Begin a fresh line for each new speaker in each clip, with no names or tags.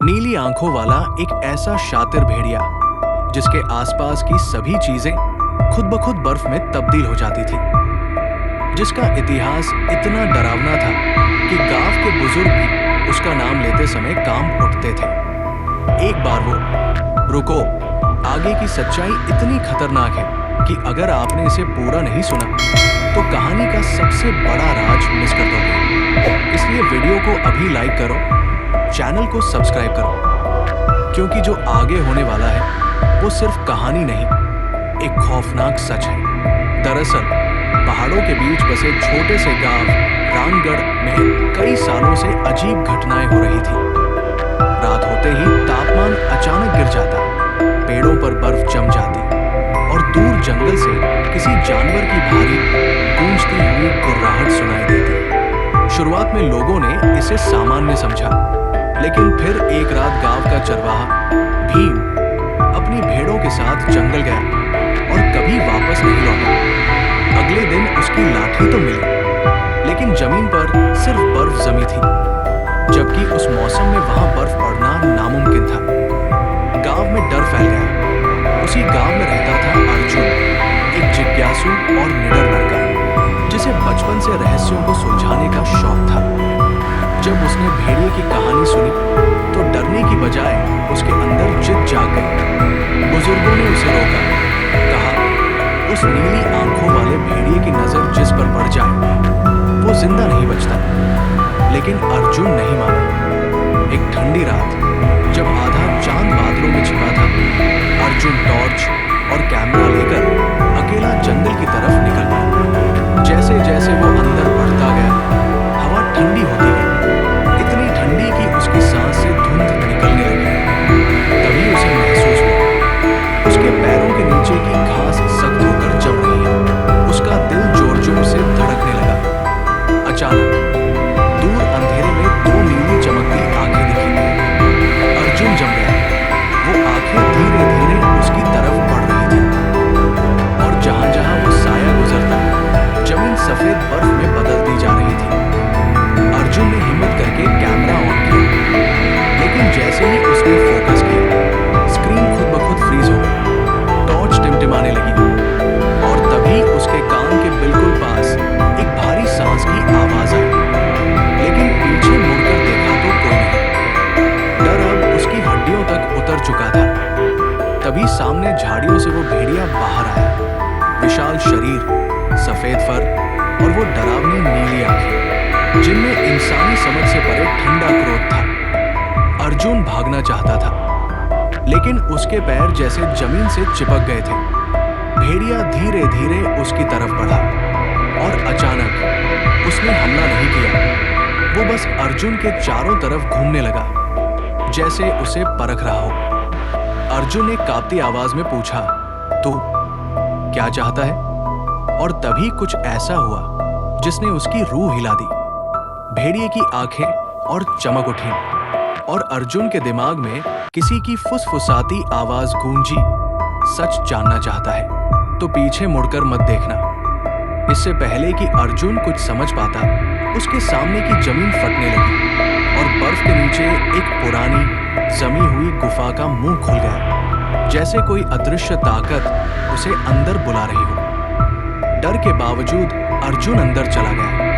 नीली आंखों वाला एक ऐसा शातिर भेड़िया जिसके आसपास की सभी चीजें खुद ब खुद बर्फ में तब्दील हो जाती थी, जिसका इतिहास इतना डरावना था कि गांव के बुजुर्ग भी उसका नाम लेते समय कांप उठते थे। एक बार वो रुको, आगे की सच्चाई इतनी खतरनाक है कि अगर आपने इसे पूरा नहीं सुना तो कहानी का सबसे बड़ा राज मिस कर दोगे। इसलिए वीडियो को अभी लाइक करो, चैनल को सब्सक्राइब करो, क्योंकि जो आगे होने वाला है वो सिर्फ कहानी नहीं, एक खौफनाक सच है। दरअसल पहाड़ों के बीच बसे छोटे से गांव रामगढ़ में कई सालों से अजीब घटनाएं हो रही थी। रात होते ही तापमान अचानक गिर जाता, पेड़ों पर बर्फ जम जाती और दूर जंगल से किसी जानवर की भारी गूंजती हुई गुर्राहट सुनाई देती। शुरुआत में लोगों ने इसे सामान्य समझा, लेकिन फिर एक रात गांव का चरवाहा भीम अपनी भेड़ों के साथ जंगल गया और कभी वापस नहीं लौटा। अगले दिन उसकी लाठी तो मिली, लेकिन जमीन पर सिर्फ बर्फ जमी थी, जबकि उस मौसम में वहां बर्फ पड़ना नामुमकिन था। गांव में डर फैल गया। उसी गांव में रहता था अर्जुन, एक जिज्ञासु और निडर लड़का जिसे बचपन से रहस्यों को सुलझाने का शौक था। जब उसने भेड़िए की कहानी सुनी तो डरने की बजाय उसके अंदर जिद जाग गई। बुजुर्गों ने उसे रोका, कहा उस नीली आंखों वाले भेड़िए की नजर जिस पर पड़ जाए वो जिंदा नहीं बचता। लेकिन अर्जुन नहीं माना। एक ठंडी रात जब आधा चांद बादलों में छिपा था, अर्जुन टॉर्च और कैमरा लेकर अकेला जंगल की तरफ निकल पड़ा। जैसे जैसे वो अंदर बढ़ता गया, हवा ठंडी होती गई, इतनी ठंडी कि उसकी सांस से धुंध निकलने लगी। तभी उसे महसूस हुआ उसके पैरों के नीचे की घास सख्त होकर जम रही है। उसका दिल जोर जोर से धड़कने लगा। अचानक दूर अंधेरे में दो नीली चमकती आंखें दिखी। अर्जुन जम गया। वो आंखें धीरे धीरे उसकी तरफ बढ़ रही थी और जहां जहां वो साया गुजरता जमीन सफेद बर्फ में बदलती जा रही थी। अर्जुन ने हिम्मत करके कैमरा ऑन किया, लेकिन जैसे ही उसने फोकस किया स्क्रीन खुद ब खुद फ्रीज हो गई। टॉर्च टिमटिमाने लगी और तभी उसके कान के बिल्कुल पास एक भारी सांस की आवाज आई। लेकिन पीछे मुड़कर देखा तो कोई नहीं। डर अब उसकी हड्डियों तक उतर चुका था। तभी सामने झाड़ियों से वो भेड़िया बाहर आया। विशाल शरीर, सफेद फर और वो डरावनी नीली आंखें जिनमें इंसानी समझ से परे ठंडा क्रोध था। अर्जुन भागना चाहता था, लेकिन उसके पैर जैसे जमीन से चिपक गए थे। भेड़िया धीरे धीरे उसकी तरफ बढ़ा और अचानक उसने हमला नहीं किया। वो बस अर्जुन के चारों तरफ घूमने लगा, जैसे उसे परख रहा हो। अर्जुन ने कांपती आवाज में पूछा, तू क्या चाहता है? और तभी कुछ ऐसा हुआ जिसने उसकी रूह हिला दी। भेड़िए की आंखें और चमक उठी और अर्जुन के दिमाग में किसी की फुसफुसाती आवाज गूंजी, सच जानना चाहता है तो पीछे मुड़कर मत देखना। इससे पहले कि अर्जुन कुछ समझ पाता, उसके सामने की जमीन फटने लगी और बर्फ के नीचे एक पुरानी जमी हुई गुफा का मुंह खुल गया, जैसे कोई अदृश्य ताकत उसे अंदर बुला रही हो। डर के बावजूद अर्जुन अंदर चला गया।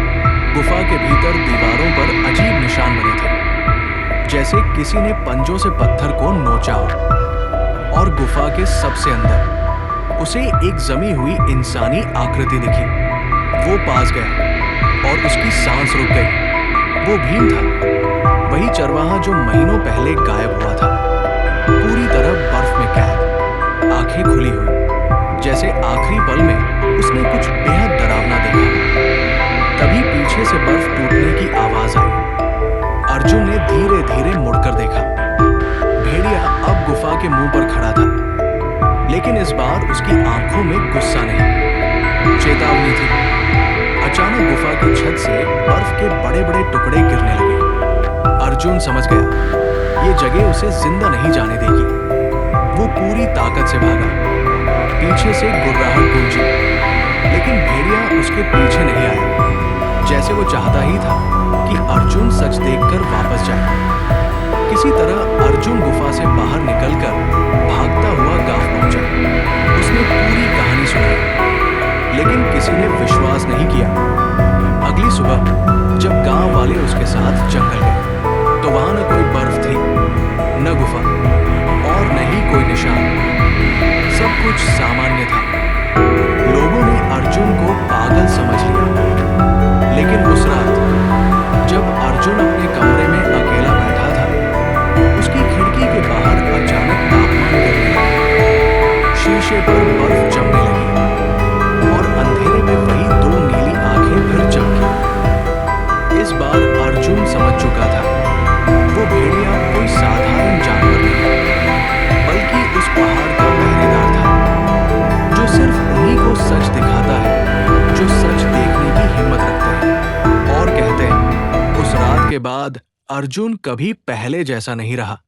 गुफा के भीतर दीवारों पर अजीब निशान बने थे, जैसे किसी ने पंजों से पत्थर को नोचा हो। और गुफा के सबसे अंदर उसे एक जमी हुई इंसानी आकृति दिखी। वो पास गया और उसकी सांस रुक गई। वो भीम था, वही चरवाहा जो महीनों पहले गायब हुआ था, पूरी तरह बर्फ में कैद, आंखें खुली हुई, जैसे आखिरी पल में उसने कुछ बेहद डरावना देखा। तभी पीछे से बर्फ टूटने की आवाज आई। अर्जुन ने धीरे धीरे मुड़कर देखा। भेड़िया अब गुफा के मुंह पर खड़ा था, लेकिन इस बार उसकी आंखों में गुस्सा नहीं, चेतावनी थी। अचानक गुफा की छत से बर्फ के बड़े बड़े टुकड़े गिरने लगे। अर्जुन समझ गया ये जगह उसे जिंदा नहीं जाने देगी। वो पूरी ताकत से भागा। पीछे से गुर्राहट गूंजी, लेकिन भेड़िया उसके पीछे नहीं आया, जैसे वो चाहता ही था कि अर्जुन सच देखकर वापस जाए। किसी तरह अर्जुन गुफा से बाहर निकलकर भागता हुआ गांव पहुंचा। उसने पूरी कहानी सुनाई, लेकिन किसी ने विश्वास नहीं किया। अगली सुबह जब गांव वाले उसके साथ जंगल गए, तो वहां न कोई बर्फ थी, न गुफा और न ही कोई निशान। सब कुछ सामान्य था। लोगों ने अर्जुन को पागल समझ लिया। लेकिन उस रात जब अर्जुन अपने कमरे में अकेला बैठा था, उसकी खिड़की के बाहर अचानक तापमान गिरने लगा। शीशे पर बर्फ जमने लगी और अंधेरे में वही दो नीली आंखें फिर चमकी। इस बार अर्जुन समझ चुका था, वो भेड़िया कोई साधारण जानवर नहीं, बल्कि उस पहाड़ का पहरेदार था, जो सिर्फ उन्हीं को सच दिखाता है जो सच देखने की हिम्मत रखते हैं। और कहते हैं, उस रात के बाद अर्जुन कभी पहले जैसा नहीं रहा।